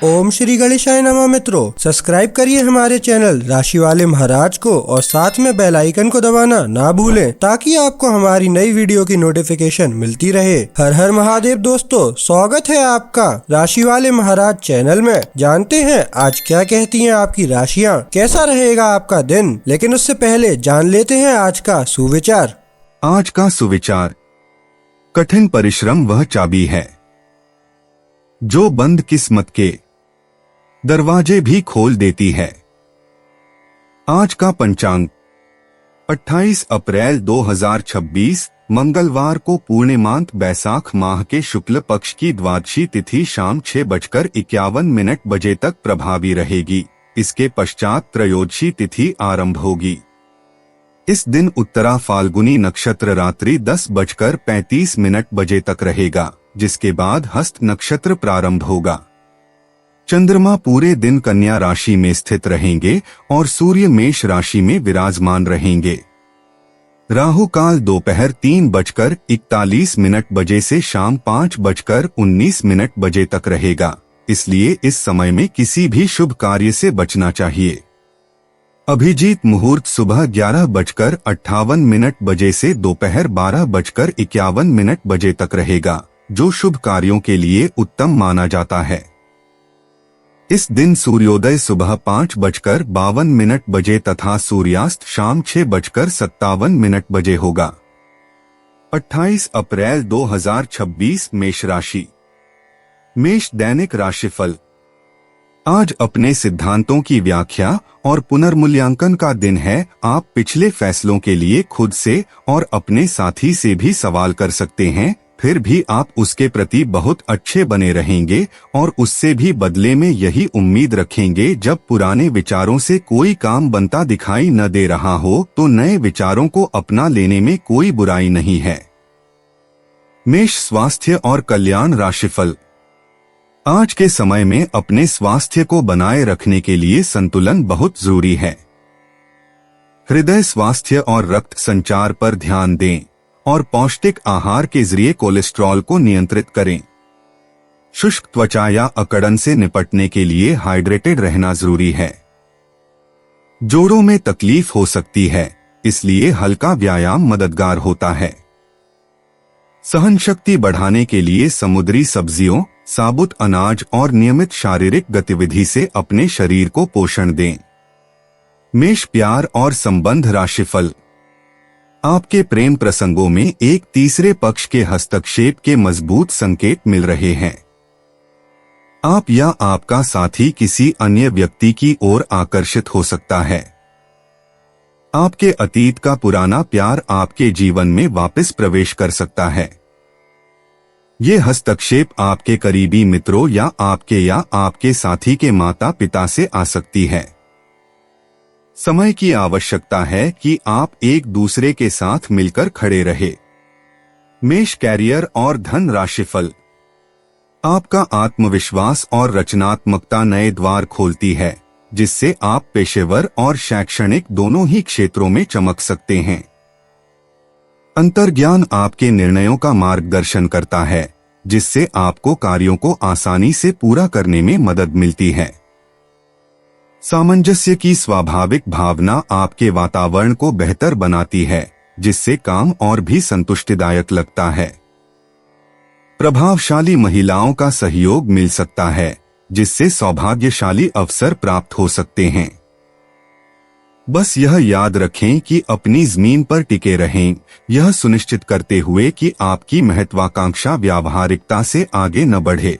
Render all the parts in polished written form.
ओम श्री गणेशाय नमः। मित्रों, सब्सक्राइब करिए हमारे चैनल राशि वाले महाराज को और साथ में बेल आइकन को दबाना ना भूलें ताकि आपको हमारी नई वीडियो की नोटिफिकेशन मिलती रहे। हर हर महादेव। दोस्तों, स्वागत है आपका राशि वाले महाराज चैनल में। जानते हैं आज क्या कहती हैं आपकी राशियां, कैसा रहेगा आपका दिन। लेकिन उससे पहले जान लेते हैं आज का सुविचार। आज का सुविचार, कठिन परिश्रम वह चाबी है जो बंद किस्मत के दरवाजे भी खोल देती है। आज का पंचांग 28 अप्रैल 2026 मंगलवार को पूर्णिमांत बैसाख माह के शुक्ल पक्ष की द्वादशी तिथि शाम 6:51 बजे तक प्रभावी रहेगी। इसके पश्चात त्रयोदशी तिथि आरंभ होगी। इस दिन उत्तरा फाल्गुनी नक्षत्र रात्रि 10:35 बजे तक रहेगा, जिसके बाद हस्त नक्षत्र प्रारंभ होगा। चंद्रमा पूरे दिन कन्या राशि में स्थित रहेंगे और सूर्य मेष राशि में विराजमान रहेंगे। राहु काल दोपहर 3:41 बजे से शाम 5:19 बजे तक रहेगा, इसलिए इस समय में किसी भी शुभ कार्य से बचना चाहिए। अभिजीत मुहूर्त सुबह 11:58 बजे से दोपहर 12:51 बजे तक रहेगा, जो शुभ कार्यों के लिए उत्तम माना जाता है। इस दिन सूर्योदय सुबह 5:52 बजे तथा सूर्यास्त शाम 6:57 बजे होगा। 28 अप्रैल 2026 मेष राशि। मेष दैनिक राशिफल। आज अपने सिद्धांतों की व्याख्या और पुनर्मूल्यांकन का दिन है। आप पिछले फैसलों के लिए खुद से और अपने साथी से भी सवाल कर सकते हैं, फिर भी आप उसके प्रति बहुत अच्छे बने रहेंगे और उससे भी बदले में यही उम्मीद रखेंगे। जब पुराने विचारों से कोई काम बनता दिखाई न दे रहा हो तो नए विचारों को अपना लेने में कोई बुराई नहीं है। मेष स्वास्थ्य और कल्याण राशिफल। आज के समय में अपने स्वास्थ्य को बनाए रखने के लिए संतुलन बहुत जरूरी है। हृदय स्वास्थ्य और रक्त संचार पर ध्यान दें और पौष्टिक आहार के जरिए कोलेस्ट्रॉल को नियंत्रित करें। शुष्क त्वचा या अकड़न से निपटने के लिए हाइड्रेटेड रहना जरूरी है। जोड़ों में तकलीफ हो सकती है, इसलिए हल्का व्यायाम मददगार होता है। सहन शक्ति बढ़ाने के लिए समुद्री सब्जियों, साबुत अनाज और नियमित शारीरिक गतिविधि से अपने शरीर को पोषण दें। मेष प्यार और संबंध राशिफल। आपके प्रेम प्रसंगों में एक तीसरे पक्ष के हस्तक्षेप के मजबूत संकेत मिल रहे हैं। आप या आपका साथी किसी अन्य व्यक्ति की ओर आकर्षित हो सकता है। आपके अतीत का पुराना प्यार आपके जीवन में वापस प्रवेश कर सकता है। ये हस्तक्षेप आपके करीबी मित्रों या आपके साथी के माता पिता से आ सकती है। समय की आवश्यकता है कि आप एक दूसरे के साथ मिलकर खड़े रहे। मेष कैरियर और धन राशिफल। आपका आत्मविश्वास और रचनात्मकता नए द्वार खोलती है, जिससे आप पेशेवर और शैक्षणिक दोनों ही क्षेत्रों में चमक सकते हैं। अंतर्ज्ञान आपके निर्णयों का मार्गदर्शन करता है, जिससे आपको कार्यों को आसानी से पूरा करने में मदद मिलती है। सामंजस्य की स्वाभाविक भावना आपके वातावरण को बेहतर बनाती है, जिससे काम और भी संतुष्टिदायक लगता है। प्रभावशाली महिलाओं का सहयोग मिल सकता है, जिससे सौभाग्यशाली अवसर प्राप्त हो सकते हैं। बस यह याद रखें कि अपनी जमीन पर टिके रहें, यह सुनिश्चित करते हुए कि आपकी महत्वाकांक्षा व्यावहारिकता से आगे न बढ़े।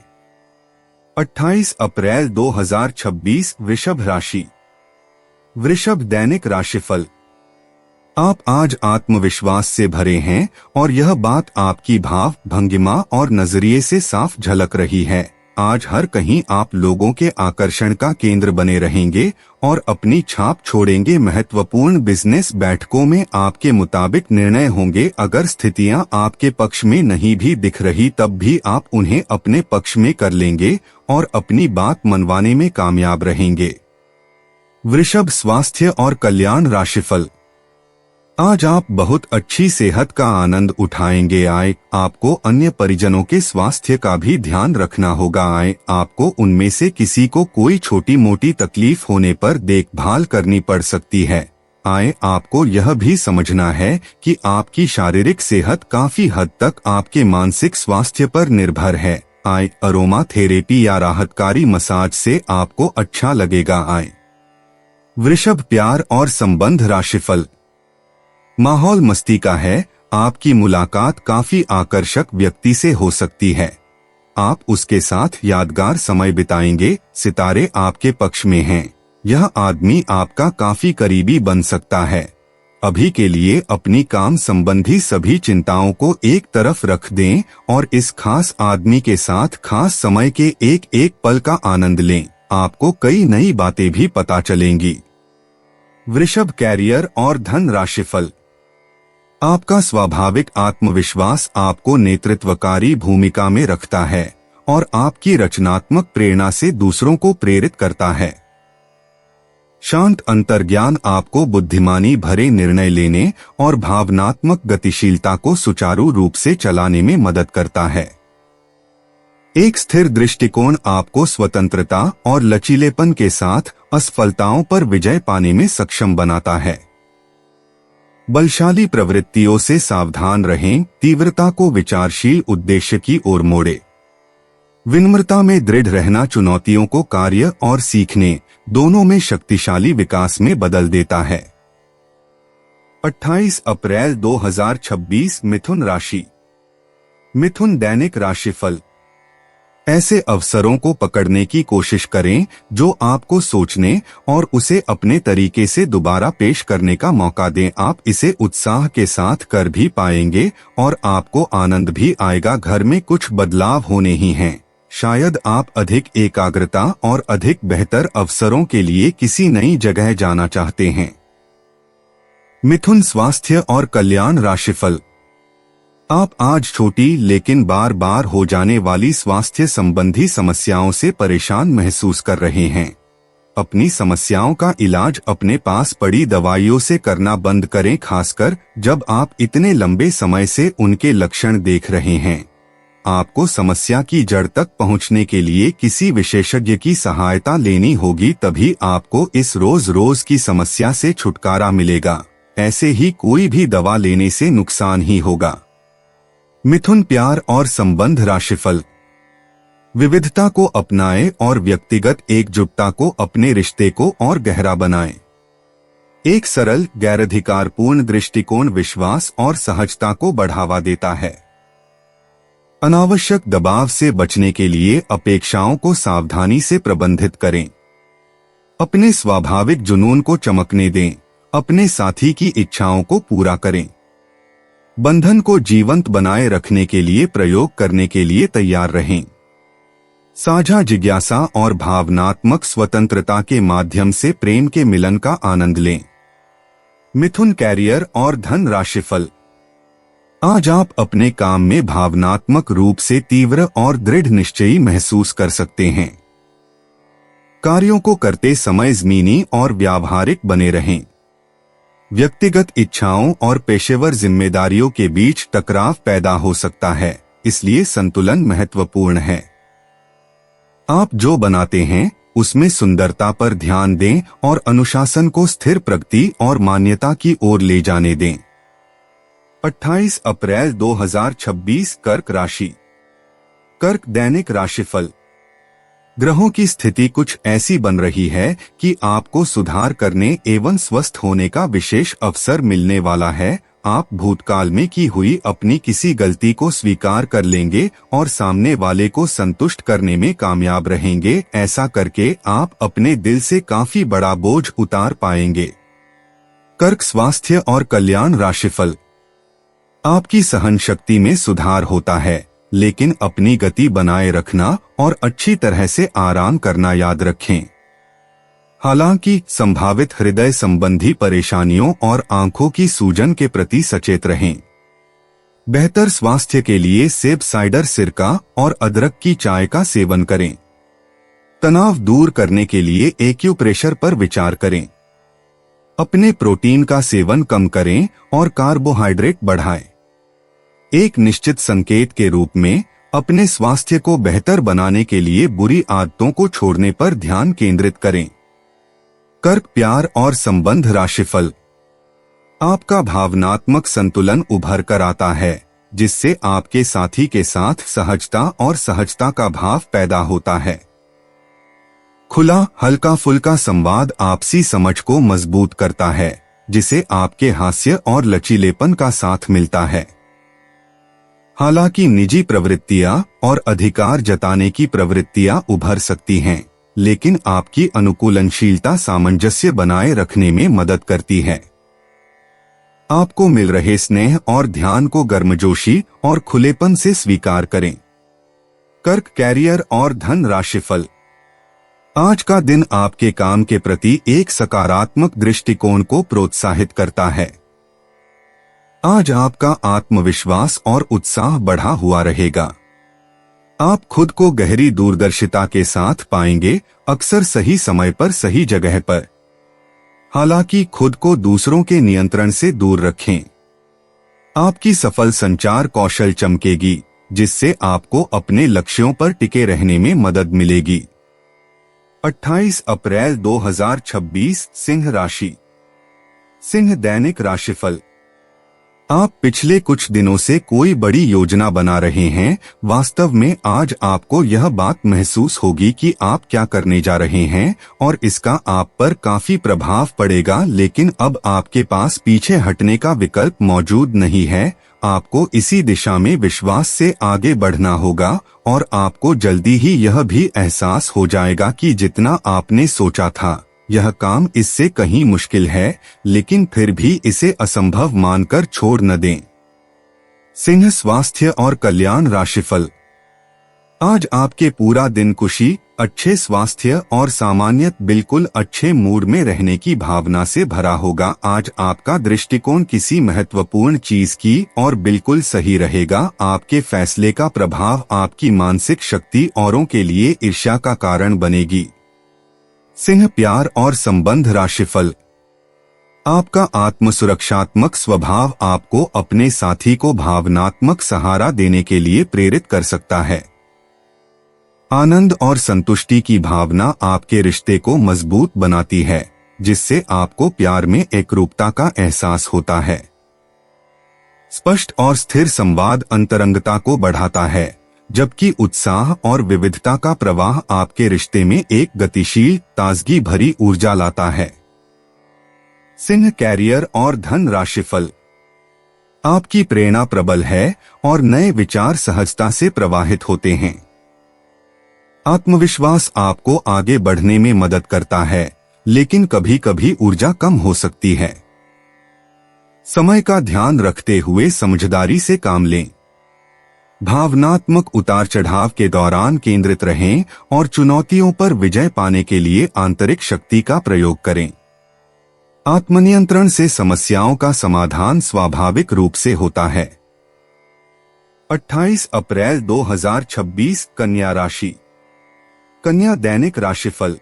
28 अप्रैल 2026 वृषभ राशि। वृषभ दैनिक राशिफल। आप आज आत्मविश्वास से भरे हैं और यह बात आपकी भाव भंगिमा और नजरिए से साफ झलक रही है। आज हर कहीं आप लोगों के आकर्षण का केंद्र बने रहेंगे और अपनी छाप छोड़ेंगे। महत्वपूर्ण बिजनेस बैठकों में आपके मुताबिक निर्णय होंगे। अगर स्थितियां आपके पक्ष में नहीं भी दिख रही तब भी आप उन्हें अपने पक्ष में कर लेंगे और अपनी बात मनवाने में कामयाब रहेंगे। वृषभ स्वास्थ्य और कल्याण राशिफल। आज आप बहुत अच्छी सेहत का आनंद उठाएंगे। आए आपको अन्य परिजनों के स्वास्थ्य का भी ध्यान रखना होगा। आए आपको उनमें से किसी को कोई छोटी मोटी तकलीफ होने पर देखभाल करनी पड़ सकती है। आए आपको यह भी समझना है कि आपकी शारीरिक सेहत काफी हद तक आपके मानसिक स्वास्थ्य पर निर्भर है। आए अरोमा थेरेपी या राहतकारी मसाज से आपको अच्छा लगेगा। आए वृषभ, प्यार और संबंध राशिफल। माहौल मस्ती का है। आपकी मुलाकात काफी आकर्षक व्यक्ति से हो सकती है। आप उसके साथ यादगार समय बिताएंगे। सितारे आपके पक्ष में हैं। यह आदमी आपका काफी करीबी बन सकता है। अभी के लिए अपनी काम संबंधी सभी चिंताओं को एक तरफ रख दें और इस खास आदमी के साथ खास समय के एक एक पल का आनंद लें। आपको कई नई बातें भी पता चलेंगी। वृषभ, कैरियर और धन राशिफल। आपका स्वाभाविक आत्मविश्वास आपको नेतृत्वकारी भूमिका में रखता है और आपकी रचनात्मक प्रेरणा से दूसरों को प्रेरित करता है। शांत अंतर्ज्ञान आपको बुद्धिमानी भरे निर्णय लेने और भावनात्मक गतिशीलता को सुचारू रूप से चलाने में मदद करता है। एक स्थिर दृष्टिकोण आपको स्वतंत्रता और लचीलेपन के साथ असफलताओं पर विजय पाने में सक्षम बनाता है। बलशाली प्रवृत्तियों से सावधान रहें। तीव्रता को विचारशील उद्देश्य की ओर मोड़े। विनम्रता में दृढ़ रहना चुनौतियों को कार्य और सीखने दोनों में शक्तिशाली विकास में बदल देता है। 28 अप्रैल 2026 मिथुन राशि। मिथुन, दैनिक राशिफल। ऐसे अवसरों को पकड़ने की कोशिश करें जो आपको सोचने और उसे अपने तरीके से दोबारा पेश करने का मौका दें। आप इसे उत्साह के साथ कर भी पाएंगे और आपको आनंद भी आएगा। घर में कुछ बदलाव होने ही हैं। शायद आप अधिक एकाग्रता और अधिक बेहतर अवसरों के लिए किसी नई जगह जाना चाहते हैं। मिथुन, स्वास्थ्य और कल्याण राशिफल। आप आज छोटी लेकिन बार बार हो जाने वाली स्वास्थ्य संबंधी समस्याओं से परेशान महसूस कर रहे हैं। अपनी समस्याओं का इलाज अपने पास पड़ी दवाइयों से करना बंद करें, खासकर जब आप इतने लंबे समय से उनके लक्षण देख रहे हैं। आपको समस्या की जड़ तक पहुंचने के लिए किसी विशेषज्ञ की सहायता लेनी होगी, तभी आपको इस रोज रोज की समस्या से छुटकारा मिलेगा। ऐसे ही कोई भी दवा लेने से नुकसान ही होगा। मिथुन, प्यार और संबंध राशिफल। विविधता को अपनाएं और व्यक्तिगत एकजुटता को अपने रिश्ते को और गहरा बनाएं। एक सरल, गैराधिकारपूर्ण दृष्टिकोण विश्वास और सहजता को बढ़ावा देता है। अनावश्यक दबाव से बचने के लिए अपेक्षाओं को सावधानी से प्रबंधित करें। अपने स्वाभाविक जुनून को चमकने दें। अपने साथी की इच्छाओं को पूरा करें। बंधन को जीवंत बनाए रखने के लिए प्रयोग करने के लिए तैयार रहें। साझा जिज्ञासा और भावनात्मक स्वतंत्रता के माध्यम से प्रेम के मिलन का आनंद लें। मिथुन, कैरियर और धन राशिफल। आज आप अपने काम में भावनात्मक रूप से तीव्र और दृढ़ निश्चयी महसूस कर सकते हैं। कार्यों को करते समय ज़मीनी और व्यावहारिक बने रहें। व्यक्तिगत इच्छाओं और पेशेवर जिम्मेदारियों के बीच टकराव पैदा हो सकता है, इसलिए संतुलन महत्वपूर्ण है। आप जो बनाते हैं उसमें सुंदरता पर ध्यान दें और अनुशासन को स्थिर प्रगति और मान्यता की ओर ले जाने दें। 28 अप्रैल 2026 कर्क राशि। कर्क, दैनिक राशिफल। ग्रहों की स्थिति कुछ ऐसी बन रही है कि आपको सुधार करने एवं स्वस्थ होने का विशेष अवसर मिलने वाला है। आप भूतकाल में की हुई अपनी किसी गलती को स्वीकार कर लेंगे और सामने वाले को संतुष्ट करने में कामयाब रहेंगे। ऐसा करके आप अपने दिल से काफी बड़ा बोझ उतार पाएंगे। कर्क, स्वास्थ्य और कल्याण राशिफल। आपकी सहन शक्ति में सुधार होता है, लेकिन अपनी गति बनाए रखना और अच्छी तरह से आराम करना याद रखें। हालांकि संभावित हृदय संबंधी परेशानियों और आंखों की सूजन के प्रति सचेत रहें। बेहतर स्वास्थ्य के लिए सेब साइडर सिरका और अदरक की चाय का सेवन करें। तनाव दूर करने के लिए एक्यूप्रेशर पर विचार करें। अपने प्रोटीन का सेवन कम करें और कार्बोहाइड्रेट बढ़ाएं। एक निश्चित संकेत के रूप में अपने स्वास्थ्य को बेहतर बनाने के लिए बुरी आदतों को छोड़ने पर ध्यान केंद्रित करें। कर्क, प्यार और संबंध राशिफल। आपका भावनात्मक संतुलन उभर कर आता है, जिससे आपके साथी के साथ सहजता और सहजता का भाव पैदा होता है। खुला हल्का फुल्का संवाद आपसी समझ को मजबूत करता है, जिसे आपके हास्य और लचीलेपन का साथ मिलता है। हालांकि निजी प्रवृत्तियां और अधिकार जताने की प्रवृत्तियां उभर सकती हैं, लेकिन आपकी अनुकूलनशीलता सामंजस्य बनाए रखने में मदद करती है। आपको मिल रहे स्नेह और ध्यान को गर्मजोशी और खुलेपन से स्वीकार करें। कर्क, कैरियर और धन राशिफल। आज का दिन आपके काम के प्रति एक सकारात्मक दृष्टिकोण को प्रोत्साहित करता है। आज आपका आत्मविश्वास और उत्साह बढ़ा हुआ रहेगा। आप खुद को गहरी दूरदर्शिता के साथ पाएंगे, अक्सर सही समय पर सही जगह पर। हालांकि खुद को दूसरों के नियंत्रण से दूर रखें। आपकी सफल संचार कौशल चमकेगी, जिससे आपको अपने लक्ष्यों पर टिके रहने में मदद मिलेगी। 28 अप्रैल 2026 सिंह राशि। सिंह, दैनिक राशिफल। आप पिछले कुछ दिनों से कोई बड़ी योजना बना रहे हैं। वास्तव में आज आपको यह बात महसूस होगी कि आप क्या करने जा रहे हैं और इसका आप पर काफी प्रभाव पड़ेगा, लेकिन अब आपके पास पीछे हटने का विकल्प मौजूद नहीं है। आपको इसी दिशा में विश्वास से आगे बढ़ना होगा और आपको जल्दी ही यह भी एहसास हो जाएगा कि जितना आपने सोचा था, यह काम इससे कहीं मुश्किल है, लेकिन फिर भी इसे असंभव मानकर छोड़ न दें। सिंह, स्वास्थ्य और कल्याण राशिफल। आज आपके पूरा दिन खुशी, अच्छे स्वास्थ्य और सामान्य बिल्कुल अच्छे मूड में रहने की भावना से भरा होगा। आज आपका दृष्टिकोण किसी महत्वपूर्ण चीज की और बिल्कुल सही रहेगा। आपके फैसले का प्रभाव आपकी मानसिक शक्ति औरों के लिए ईर्ष्या का कारण बनेगी। सिंह, प्यार और संबंध राशिफल। आपका आत्मसुरक्षात्मक स्वभाव आपको अपने साथी को भावनात्मक सहारा देने के लिए प्रेरित कर सकता है। आनंद और संतुष्टि की भावना आपके रिश्ते को मजबूत बनाती है, जिससे आपको प्यार में एकरूपता का एहसास होता है। स्पष्ट और स्थिर संवाद अंतरंगता को बढ़ाता है, जबकि उत्साह और विविधता का प्रवाह आपके रिश्ते में एक गतिशील, ताजगी भरी ऊर्जा लाता है। सिंह, कैरियर और धन राशिफल। आपकी प्रेरणा प्रबल है और नए विचार सहजता से प्रवाहित होते हैं। आत्मविश्वास आपको आगे बढ़ने में मदद करता है, लेकिन कभी कभी ऊर्जा कम हो सकती है। समय का ध्यान रखते हुए समझदारी से काम लें। भावनात्मक उतार चढ़ाव के दौरान केंद्रित रहें और चुनौतियों पर विजय पाने के लिए आंतरिक शक्ति का प्रयोग करें। आत्मनियंत्रण से समस्याओं का समाधान स्वाभाविक रूप से होता है। 28 अप्रैल 2026 कन्या राशि। कन्या, दैनिक राशिफल।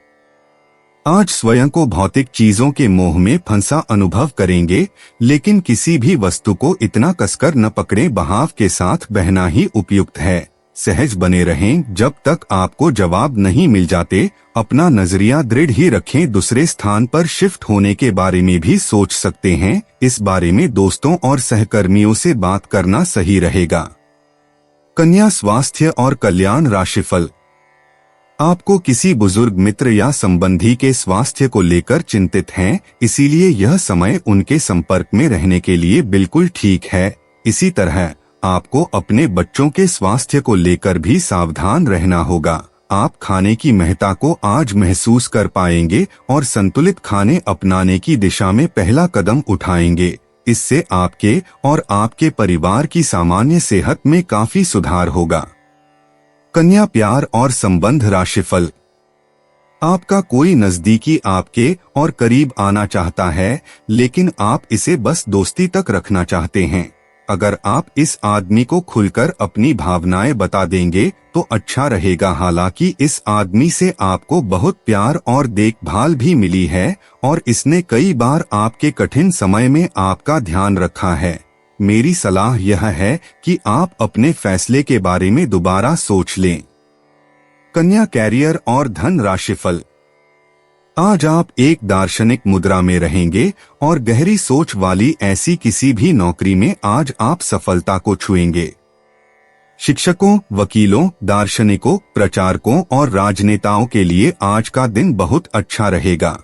आज स्वयं को भौतिक चीजों के मोह में फंसा अनुभव करेंगे, लेकिन किसी भी वस्तु को इतना कसकर न पकड़ें। बहाव के साथ बहना ही उपयुक्त है। सहज बने रहें जब तक आपको जवाब नहीं मिल जाते। अपना नजरिया दृढ़ ही रखें। दूसरे स्थान पर शिफ्ट होने के बारे में भी सोच सकते हैं। इस बारे में दोस्तों और सहकर्मियों से बात करना सही रहेगा। कन्या, स्वास्थ्य और कल्याण राशिफल। आपको किसी बुजुर्ग मित्र या संबंधी के स्वास्थ्य को लेकर चिंतित हैं, इसीलिए यह समय उनके संपर्क में रहने के लिए बिल्कुल ठीक है। इसी तरह आपको अपने बच्चों के स्वास्थ्य को लेकर भी सावधान रहना होगा। आप खाने की महत्ता को आज महसूस कर पाएंगे और संतुलित खाने अपनाने की दिशा में पहला कदम उठाएंगे। इससे आपके और आपके परिवार की सामान्य सेहत में काफी सुधार होगा। कन्या, प्यार और संबंध राशिफल। आपका कोई नजदीकी आपके और करीब आना चाहता है, लेकिन आप इसे बस दोस्ती तक रखना चाहते हैं। अगर आप इस आदमी को खुलकर अपनी भावनाएं बता देंगे तो अच्छा रहेगा। हालांकि इस आदमी से आपको बहुत प्यार और देखभाल भी मिली है और इसने कई बार आपके कठिन समय में आपका ध्यान रखा है। मेरी सलाह यह है कि आप अपने फैसले के बारे में दोबारा सोच लें। कन्या, कैरियर और धन राशिफल। आज आप एक दार्शनिक मुद्रा में रहेंगे और गहरी सोच वाली ऐसी किसी भी नौकरी में आज आप सफलता को छुएंगे। शिक्षकों, वकीलों, दार्शनिकों, प्रचारकों और राजनेताओं के लिए आज का दिन बहुत अच्छा रहेगा।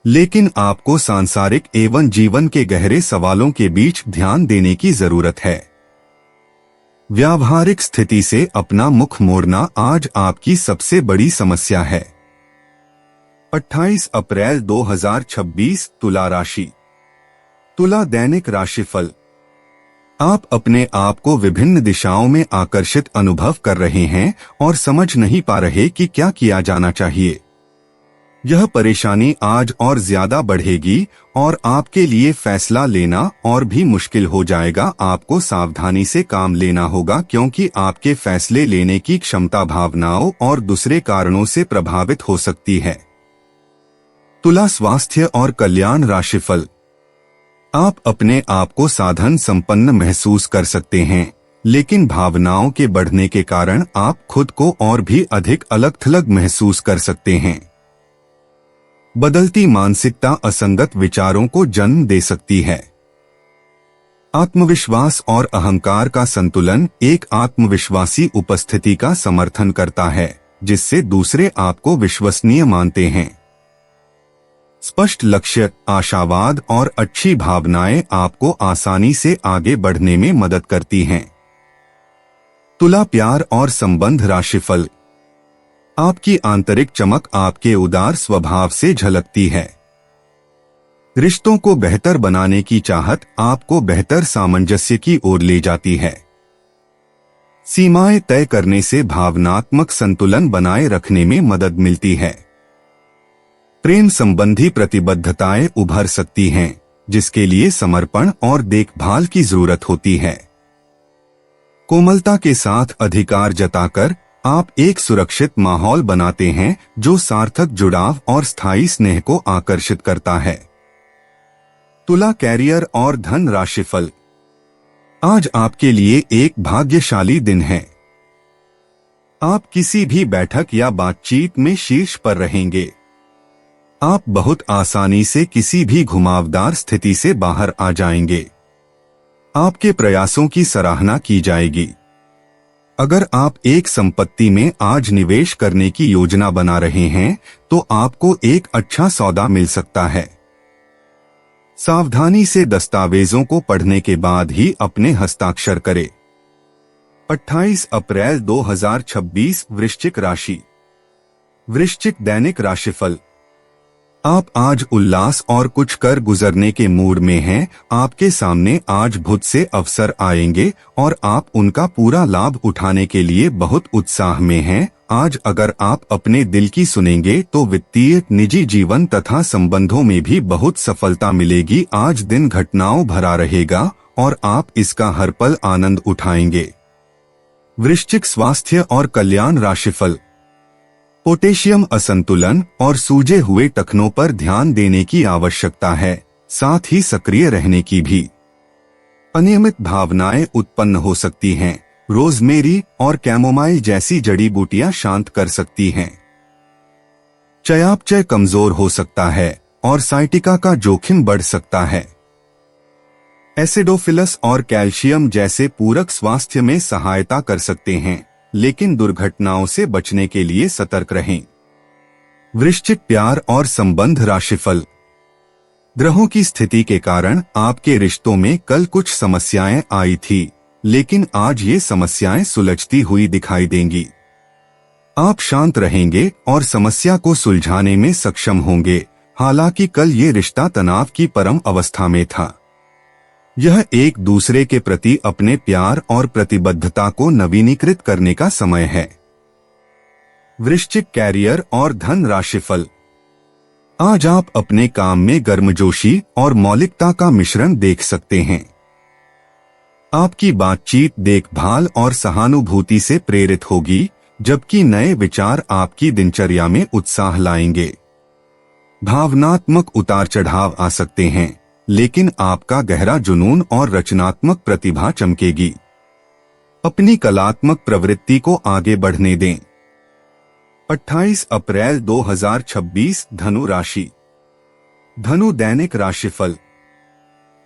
लेकिन आपको सांसारिक एवं जीवन के गहरे सवालों के बीच ध्यान देने की जरूरत है। व्यावहारिक स्थिति से अपना मुख मोड़ना आज आपकी सबसे बड़ी समस्या है। 28 अप्रैल 2026 तुला राशि। तुला दैनिक राशिफल। आप अपने आप को विभिन्न दिशाओं में आकर्षित अनुभव कर रहे हैं और समझ नहीं पा रहे कि क्या किया जाना चाहिए। यह परेशानी आज और ज्यादा बढ़ेगी और आपके लिए फैसला लेना और भी मुश्किल हो जाएगा। आपको सावधानी से काम लेना होगा क्योंकि आपके फैसले लेने की क्षमता भावनाओं और दूसरे कारणों से प्रभावित हो सकती है। तुला स्वास्थ्य और कल्याण राशिफल। आप अपने आप को साधन संपन्न महसूस कर सकते हैं, लेकिन भावनाओं के बढ़ने के कारण आप खुद को और भी अधिक अलग-थलग महसूस कर सकते हैं। बदलती मानसिकता असंगत विचारों को जन्म दे सकती है। आत्मविश्वास और अहंकार का संतुलन एक आत्मविश्वासी उपस्थिति का समर्थन करता है, जिससे दूसरे आपको विश्वसनीय मानते हैं। स्पष्ट लक्ष्य, आशावाद और अच्छी भावनाएं आपको आसानी से आगे बढ़ने में मदद करती हैं। तुला प्यार और संबंध राशिफल। आपकी आंतरिक चमक आपके उदार स्वभाव से झलकती है। रिश्तों को बेहतर बनाने की चाहत आपको बेहतर सामंजस्य की ओर ले जाती है। सीमाएं तय करने से भावनात्मक संतुलन बनाए रखने में मदद मिलती है। प्रेम संबंधी प्रतिबद्धताएं उभर सकती हैं, जिसके लिए समर्पण और देखभाल की जरूरत होती है। कोमलता के साथ अधिकार जताकर आप एक सुरक्षित माहौल बनाते हैं जो सार्थक जुड़ाव और स्थायी स्नेह को आकर्षित करता है। तुला कैरियर और धन राशिफल। आज आपके लिए एक भाग्यशाली दिन है। आप किसी भी बैठक या बातचीत में शीर्ष पर रहेंगे। आप बहुत आसानी से किसी भी घुमावदार स्थिति से बाहर आ जाएंगे। आपके प्रयासों की सराहना की जाएगी। अगर आप एक संपत्ति में आज निवेश करने की योजना बना रहे हैं तो आपको एक अच्छा सौदा मिल सकता है। सावधानी से दस्तावेजों को पढ़ने के बाद ही अपने हस्ताक्षर करें। 28 अप्रैल 2026 वृश्चिक राशि। वृश्चिक दैनिक राशिफल। आप आज उल्लास और कुछ कर गुजरने के मूड में हैं। आपके सामने आज बहुत से अवसर आएंगे और आप उनका पूरा लाभ उठाने के लिए बहुत उत्साह में हैं। आज अगर आप अपने दिल की सुनेंगे तो वित्तीय, निजी जीवन तथा संबंधों में भी बहुत सफलता मिलेगी। आज दिन घटनाओं भरा रहेगा और आप इसका हर पल आनंद उठाएंगे। वृश्चिक स्वास्थ्य और कल्याण राशिफल। पोटेशियम असंतुलन और सूजे हुए टखनों पर ध्यान देने की आवश्यकता है, साथ ही सक्रिय रहने की भी। अनियमित भावनाएं उत्पन्न हो सकती हैं। रोजमेरी और कैमोमाइल जैसी जड़ी बूटियां शांत कर सकती हैं। चयापचय कमजोर हो सकता है और साइटिका का जोखिम बढ़ सकता है। एसिडोफिलस और कैल्शियम जैसे पूरक स्वास्थ्य में सहायता कर सकते हैं, लेकिन दुर्घटनाओं से बचने के लिए सतर्क रहें। वृश्चिक प्यार और संबंध राशिफल। ग्रहों की स्थिति के कारण आपके रिश्तों में कल कुछ समस्याएं आई थी, लेकिन आज ये समस्याएं सुलझती हुई दिखाई देंगी। आप शांत रहेंगे और समस्या को सुलझाने में सक्षम होंगे। हालांकि कल ये रिश्ता तनाव की परम अवस्था में था। यह एक दूसरे के प्रति अपने प्यार और प्रतिबद्धता को नवीनीकृत करने का समय है। वृश्चिक कैरियर और धन राशिफल। आज आप अपने काम में गर्मजोशी और मौलिकता का मिश्रण देख सकते हैं। आपकी बातचीत देखभाल और सहानुभूति से प्रेरित होगी, जबकि नए विचार आपकी दिनचर्या में उत्साह लाएंगे। भावनात्मक उतार चढ़ाव आ सकते हैं, लेकिन आपका गहरा जुनून और रचनात्मक प्रतिभा चमकेगी। अपनी कलात्मक प्रवृत्ति को आगे बढ़ने दें। 28 अप्रैल 2026 धनु राशि। धनु दैनिक राशिफल।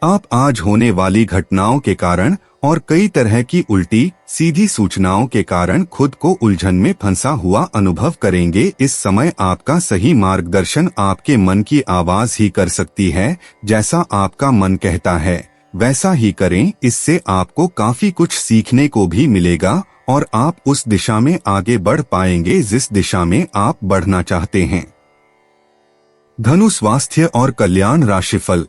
आप आज होने वाली घटनाओं के कारण और कई तरह की उल्टी सीधी सूचनाओं के कारण खुद को उलझन में फंसा हुआ अनुभव करेंगे। इस समय आपका सही मार्गदर्शन आपके मन की आवाज ही कर सकती है। जैसा आपका मन कहता है वैसा ही करें। इससे आपको काफी कुछ सीखने को भी मिलेगा और आप उस दिशा में आगे बढ़ पाएंगे जिस दिशा में आप बढ़ना चाहते हैं। धनु स्वास्थ्य और कल्याण राशिफल।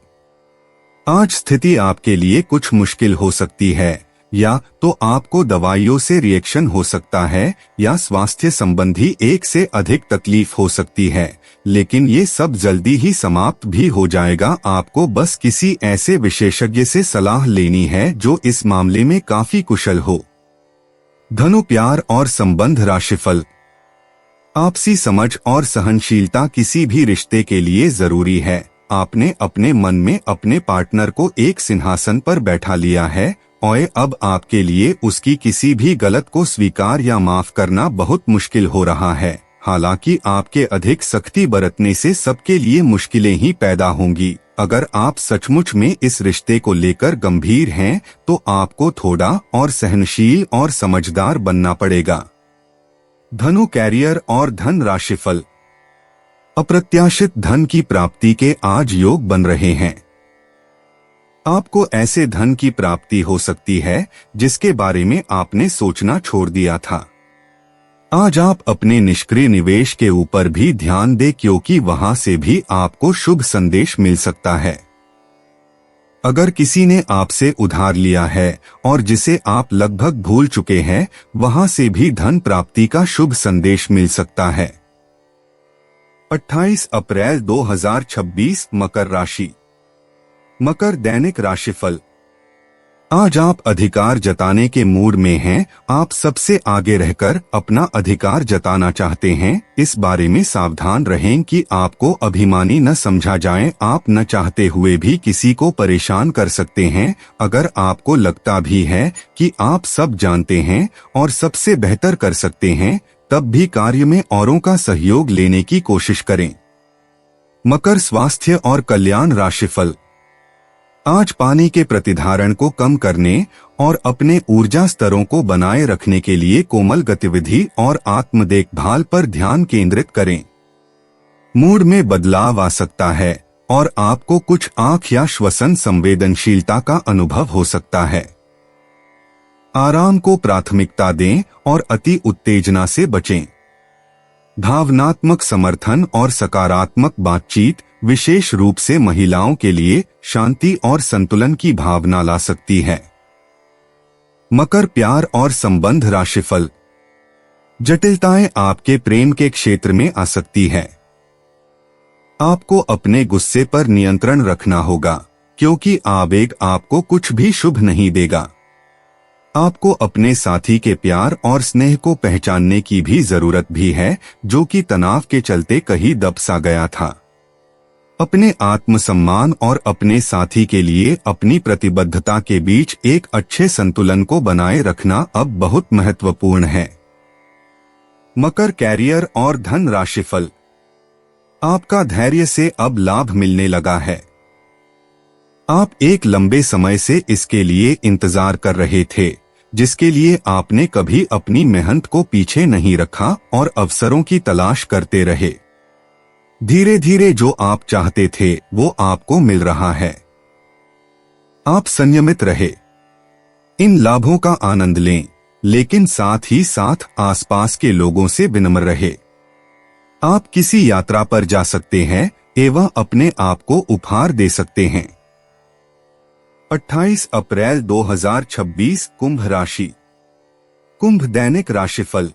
आज स्थिति आपके लिए कुछ मुश्किल हो सकती है, या तो आपको दवाइयों से रिएक्शन हो सकता है या स्वास्थ्य संबंधी एक से अधिक तकलीफ हो सकती है, लेकिन ये सब जल्दी ही समाप्त भी हो जाएगा। आपको बस किसी ऐसे विशेषज्ञ से सलाह लेनी है जो इस मामले में काफी कुशल हो। धनु प्यार और संबंध राशिफल। आपसी समझ और सहनशीलता किसी भी रिश्ते के लिए जरूरी है। आपने अपने मन में अपने पार्टनर को एक सिंहासन पर बैठा लिया है और अब आपके लिए उसकी किसी भी गलत को स्वीकार या माफ करना बहुत मुश्किल हो रहा है। हालांकि आपके अधिक सख्ती बरतने से सबके लिए मुश्किलें ही पैदा होंगी। अगर आप सचमुच में इस रिश्ते को लेकर गंभीर हैं तो आपको थोड़ा और सहनशील और समझदार बनना पड़ेगा। धनु कैरियर और धन राशिफल। अप्रत्याशित धन की प्राप्ति के आज योग बन रहे हैं। आपको ऐसे धन की प्राप्ति हो सकती है जिसके बारे में आपने सोचना छोड़ दिया था। आज आप अपने निष्क्रिय निवेश के ऊपर भी ध्यान दें, क्योंकि वहां से भी आपको शुभ संदेश मिल सकता है। अगर किसी ने आपसे उधार लिया है और जिसे आप लगभग भूल चुके हैं, वहां से भी धन प्राप्ति का शुभ संदेश मिल सकता है। 28 अप्रैल 2026 मकर राशि। मकर दैनिक राशिफल। आज आप अधिकार जताने के मूड में हैं। आप सबसे आगे रहकर अपना अधिकार जताना चाहते हैं। इस बारे में सावधान रहें कि आपको अभिमानी न समझा जाए। आप न चाहते हुए भी किसी को परेशान कर सकते हैं। अगर आपको लगता भी है कि आप सब जानते हैं और सबसे बेहतर कर सकते हैं, तब भी कार्य में औरों का सहयोग लेने की कोशिश करें। मकर स्वास्थ्य और कल्याण राशिफल। आज पानी के प्रतिधारण को कम करने और अपने ऊर्जा स्तरों को बनाए रखने के लिए कोमल गतिविधि और आत्म देखभाल पर ध्यान केंद्रित करें। मूड में बदलाव आ सकता है और आपको कुछ आंख या श्वसन संवेदनशीलता का अनुभव हो सकता है। आराम को प्राथमिकता दें और अति उत्तेजना से बचें। भावनात्मक समर्थन और सकारात्मक बातचीत विशेष रूप से महिलाओं के लिए शांति और संतुलन की भावना ला सकती है। मकर प्यार और संबंध राशिफल। जटिलताएं आपके प्रेम के क्षेत्र में आ सकती है। आपको अपने गुस्से पर नियंत्रण रखना होगा, क्योंकि आवेग आपको कुछ भी शुभ नहीं देगा। आपको अपने साथी के प्यार और स्नेह को पहचानने की भी जरूरत भी है, जो कि तनाव के चलते कहीं दब सा गया था। अपने आत्मसम्मान और अपने साथी के लिए अपनी प्रतिबद्धता के बीच एक अच्छे संतुलन को बनाए रखना अब बहुत महत्वपूर्ण है। मकर कैरियर और धन राशिफल। आपका धैर्य से अब लाभ मिलने लगा है। आप एक लंबे समय से इसके लिए इंतजार कर रहे थे, जिसके लिए आपने कभी अपनी मेहनत को पीछे नहीं रखा और अवसरों की तलाश करते रहे। धीरे धीरे जो आप चाहते थे वो आपको मिल रहा है। आप संयमित रहे। इन लाभों का आनंद लें, लेकिन साथ ही साथ आसपास के लोगों से विनम्र रहे। आप किसी यात्रा पर जा सकते हैं एवं अपने आप को उपहार दे सकते हैं। 28 अप्रैल 2026 कुंभ राशि। कुंभ दैनिक राशिफल।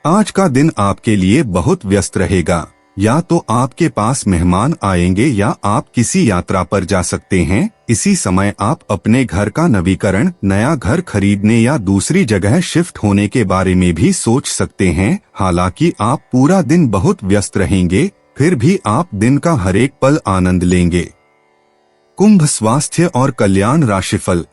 आज का दिन आपके लिए बहुत व्यस्त रहेगा। या तो आपके पास मेहमान आएंगे या आप किसी यात्रा पर जा सकते हैं। इसी समय आप अपने घर का नवीकरण, नया घर खरीदने या दूसरी जगह शिफ्ट होने के बारे में भी सोच सकते हैं। हालांकि आप पूरा दिन बहुत व्यस्त रहेंगे, फिर भी आप दिन का हर एक पल आनंद लेंगे। कुंभ, स्वास्थ्य और कल्याण राशिफल।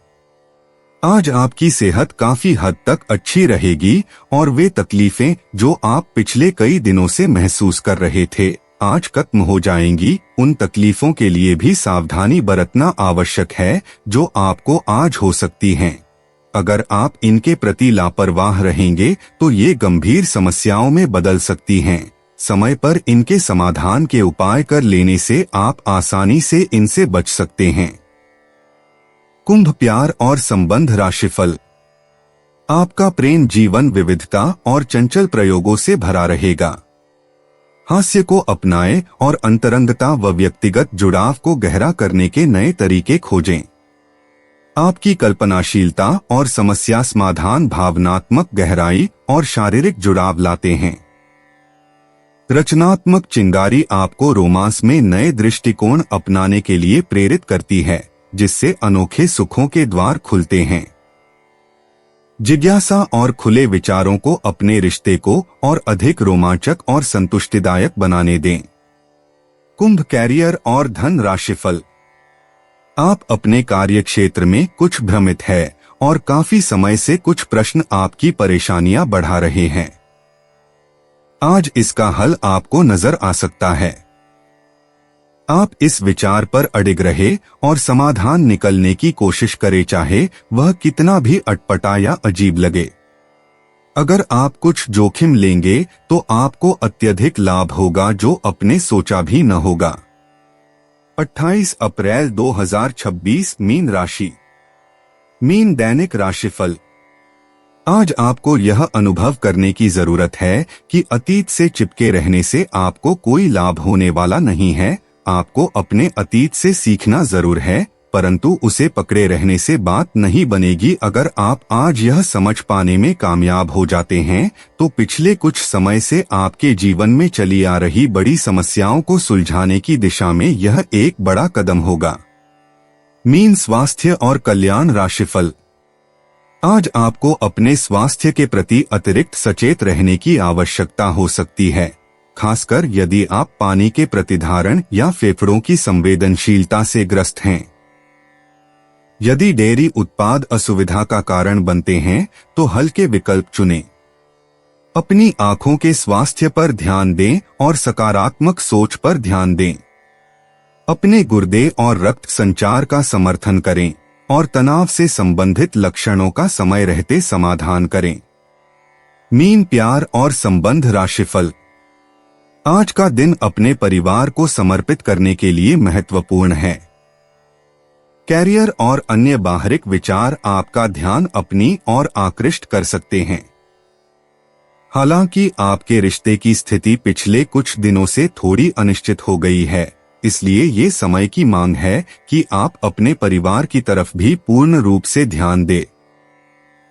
आज आपकी सेहत काफी हद तक अच्छी रहेगी और वे तकलीफें जो आप पिछले कई दिनों से महसूस कर रहे थे, आज खत्म हो जाएंगी। उन तकलीफों के लिए भी सावधानी बरतना आवश्यक है जो आपको आज हो सकती हैं। अगर आप इनके प्रति लापरवाह रहेंगे तो ये गंभीर समस्याओं में बदल सकती हैं। समय पर इनके समाधान के उपाय कर लेने से आप आसानी से इनसे बच सकते हैं। कुंभ, प्यार और संबंध राशिफल। आपका प्रेम जीवन विविधता और चंचल प्रयोगों से भरा रहेगा। हास्य को अपनाएं और अंतरंगता व व्यक्तिगत जुड़ाव को गहरा करने के नए तरीके खोजें। आपकी कल्पनाशीलता और समस्या समाधान भावनात्मक गहराई और शारीरिक जुड़ाव लाते हैं। रचनात्मक चिंगारी आपको रोमांस में नए दृष्टिकोण अपनाने के लिए प्रेरित करती है, जिससे अनोखे सुखों के द्वार खुलते हैं। जिज्ञासा और खुले विचारों को अपने रिश्ते को और अधिक रोमांचक और संतुष्टिदायक बनाने दें। कुंभ, कैरियर और धन राशिफल। आप अपने कार्यक्षेत्र में कुछ भ्रमित है और काफी समय से कुछ प्रश्न आपकी परेशानियां बढ़ा रहे हैं। आज इसका हल आपको नजर आ सकता है। आप इस विचार पर अडिग रहे और समाधान निकलने की कोशिश करें, चाहे वह कितना भी अटपटा या अजीब लगे। अगर आप कुछ जोखिम लेंगे तो आपको अत्यधिक लाभ होगा जो अपने सोचा भी न होगा। 28 अप्रैल 2026, मीन राशि। मीन, दैनिक राशिफल। आज आपको यह अनुभव करने की जरूरत है कि अतीत से चिपके रहने से आपको कोई लाभ होने वाला नहीं है। आपको अपने अतीत से सीखना जरूर है, परंतु उसे पकड़े रहने से बात नहीं बनेगी। अगर आप आज यह समझ पाने में कामयाब हो जाते हैं तो पिछले कुछ समय से आपके जीवन में चली आ रही बड़ी समस्याओं को सुलझाने की दिशा में यह एक बड़ा कदम होगा। मीन, स्वास्थ्य और कल्याण राशिफल। आज आपको अपने स्वास्थ्य के प्रति अतिरिक्त सचेत रहने की आवश्यकता हो सकती है, खासकर यदि आप पानी के प्रतिधारण या फेफड़ों की संवेदनशीलता से ग्रस्त हैं। यदि डेयरी उत्पाद असुविधा का कारण बनते हैं तो हल्के विकल्प चुनें। अपनी आंखों के स्वास्थ्य पर ध्यान दें और सकारात्मक सोच पर ध्यान दें। अपने गुर्दे और रक्त संचार का समर्थन करें और तनाव से संबंधित लक्षणों का समय रहते समाधान करें। मीन, प्यार और संबंध राशिफल। आज का दिन अपने परिवार को समर्पित करने के लिए महत्वपूर्ण है। कैरियर और अन्य बाहरिक विचार आपका ध्यान अपनी ओर आकृष्ट कर सकते हैं। हालांकि आपके रिश्ते की स्थिति पिछले कुछ दिनों से थोड़ी अनिश्चित हो गई है, इसलिए ये समय की मांग है कि आप अपने परिवार की तरफ भी पूर्ण रूप से ध्यान दें।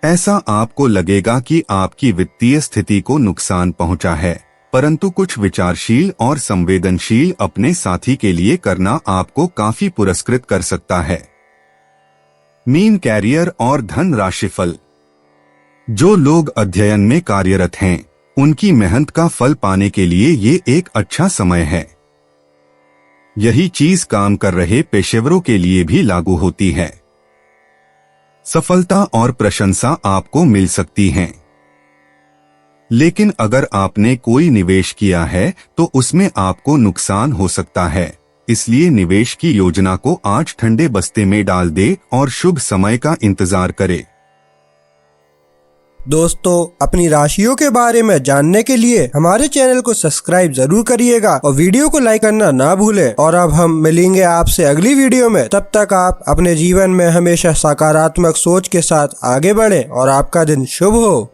ऐसा आपको लगेगा कि आपकी वित्तीय स्थिति को नुकसान पहुंचा है, परंतु कुछ विचारशील और संवेदनशील अपने साथी के लिए करना आपको काफी पुरस्कृत कर सकता है। मीन, कैरियर और धन राशिफल। जो लोग अध्ययन में कार्यरत हैं, उनकी मेहनत का फल पाने के लिए ये एक अच्छा समय है। यही चीज काम कर रहे पेशेवरों के लिए भी लागू होती है। सफलता और प्रशंसा आपको मिल सकती हैं। लेकिन अगर आपने कोई निवेश किया है तो उसमें आपको नुकसान हो सकता है, इसलिए निवेश की योजना को आज ठंडे बस्ते में डाल दे और शुभ समय का इंतजार करे। दोस्तों, अपनी राशियों के बारे में जानने के लिए हमारे चैनल को सब्सक्राइब जरूर करिएगा और वीडियो को लाइक करना ना भूलें। और अब हम मिलेंगे आपसे अगली वीडियो में। तब तक आप अपने जीवन में हमेशा सकारात्मक सोच के साथ आगे बढ़ें और आपका दिन शुभ हो।